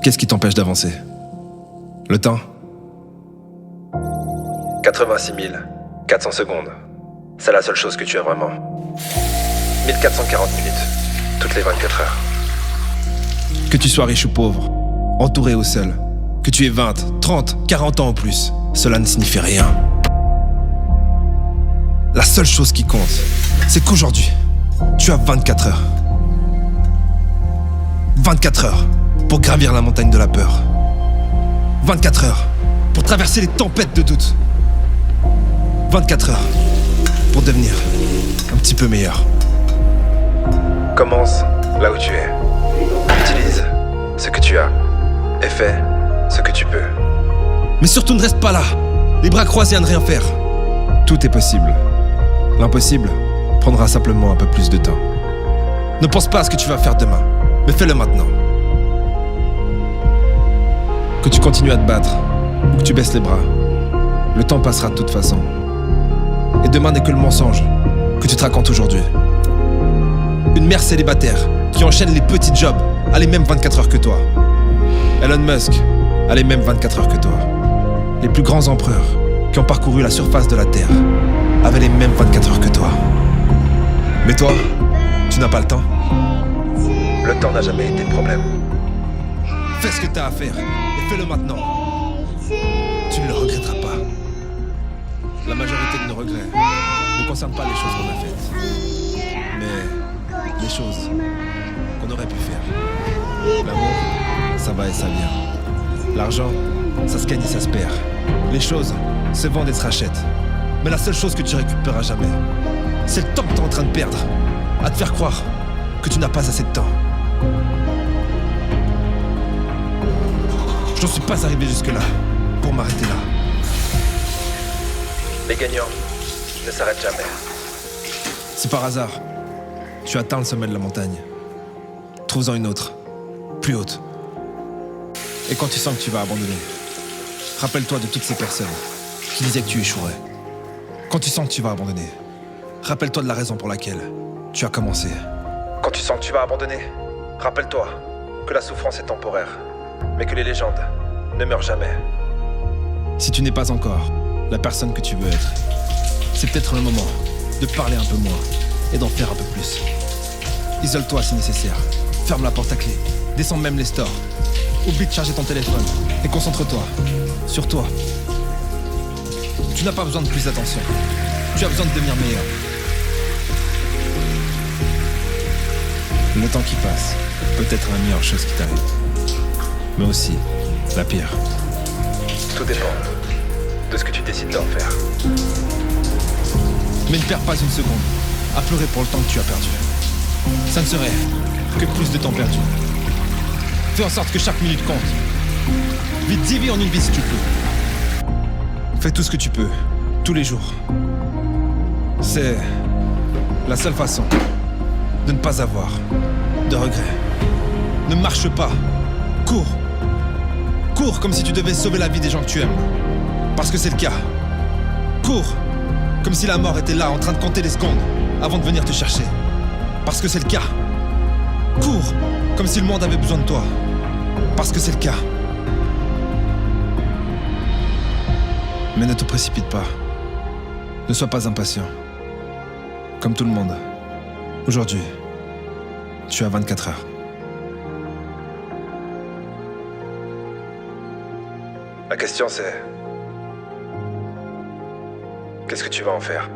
Qu'est-ce qui t'empêche d'avancer? Le temps? 86 400 secondes. C'est la seule chose que tu as vraiment. 1440 minutes, toutes les 24 heures. Que tu sois riche ou pauvre, entouré ou seul, que tu aies 20, 30, 40 ans ou plus, cela ne signifie rien. La seule chose qui compte, c'est qu'aujourd'hui, tu as 24 heures. 24 heures pour gravir la montagne de la peur. 24 heures pour traverser les tempêtes de doute. 24 heures pour devenir un petit peu meilleur. Commence là où tu es. Utilise ce que tu as et fais ce que tu peux. Mais surtout ne reste pas là, les bras croisés à ne rien faire. Tout est possible. L'impossible prendra simplement un peu plus de temps. Ne pense pas à ce que tu vas faire demain, mais fais-le maintenant. Que tu continues à te battre ou que tu baisses les bras, le temps passera de toute façon. Et demain n'est que le mensonge que tu te racontes aujourd'hui. Une mère célibataire qui enchaîne les petits jobs a les mêmes 24 heures que toi. Elon Musk a les mêmes 24 heures que toi. Les plus grands empereurs qui ont parcouru la surface de la Terre avaient les mêmes 24 heures que toi. Mais toi, tu n'as pas le temps. Le temps n'a jamais été le problème. Fais ce que tu as à faire et fais-le maintenant. Tu ne le regretteras pas. La majorité de nos regrets ne concernent pas les choses qu'on a faites, mais les choses qu'on aurait pu faire. L'amour, ça va et ça vient. L'argent, ça se gagne et ça se perd. Les choses se vendent et se rachètent. Mais la seule chose que tu récupéreras jamais, c'est le temps que tu es en train de perdre à te faire croire que tu n'as pas assez de temps. Je n'en suis pas arrivé jusque-là pour m'arrêter là. Les gagnants ne s'arrêtent jamais. Si par hasard, tu atteins le sommet de la montagne, trouve-en une autre, plus haute. Et quand tu sens que tu vas abandonner, rappelle-toi de toutes ces personnes qui disaient que tu échouerais. Quand tu sens que tu vas abandonner, rappelle-toi de la raison pour laquelle tu as commencé. Quand tu sens que tu vas abandonner, rappelle-toi que la souffrance est temporaire, mais que les légendes ne meurent jamais. Si tu n'es pas encore la personne que tu veux être, c'est peut-être le moment de parler un peu moins et d'en faire un peu plus. Isole-toi si nécessaire, ferme la porte à clé, descends même les stores, oublie de charger ton téléphone et concentre-toi sur toi. Tu n'as pas besoin de plus d'attention, tu as besoin de devenir meilleur. Le temps qui passe peut être la meilleure chose qui t'arrive, mais aussi la pire. Tout dépend de ce que tu décides d'en faire. Mais ne perds pas une seconde à pleurer pour le temps que tu as perdu. Ça ne serait que plus de temps perdu. Fais en sorte que chaque minute compte. Vis 10 vies en une vie si tu peux. Fais tout ce que tu peux, tous les jours. C'est la seule façon de ne pas avoir de regrets. Ne marche pas, cours. Cours comme si tu devais sauver la vie des gens que tu aimes. Parce que c'est le cas. Cours comme si la mort était là en train de compter les secondes avant de venir te chercher. Parce que c'est le cas. Cours comme si le monde avait besoin de toi. Parce que c'est le cas. Mais ne te précipite pas. Ne sois pas impatient. Comme tout le monde. Aujourd'hui, tu as 24 heures. La question c'est... qu'est-ce que tu vas en faire ?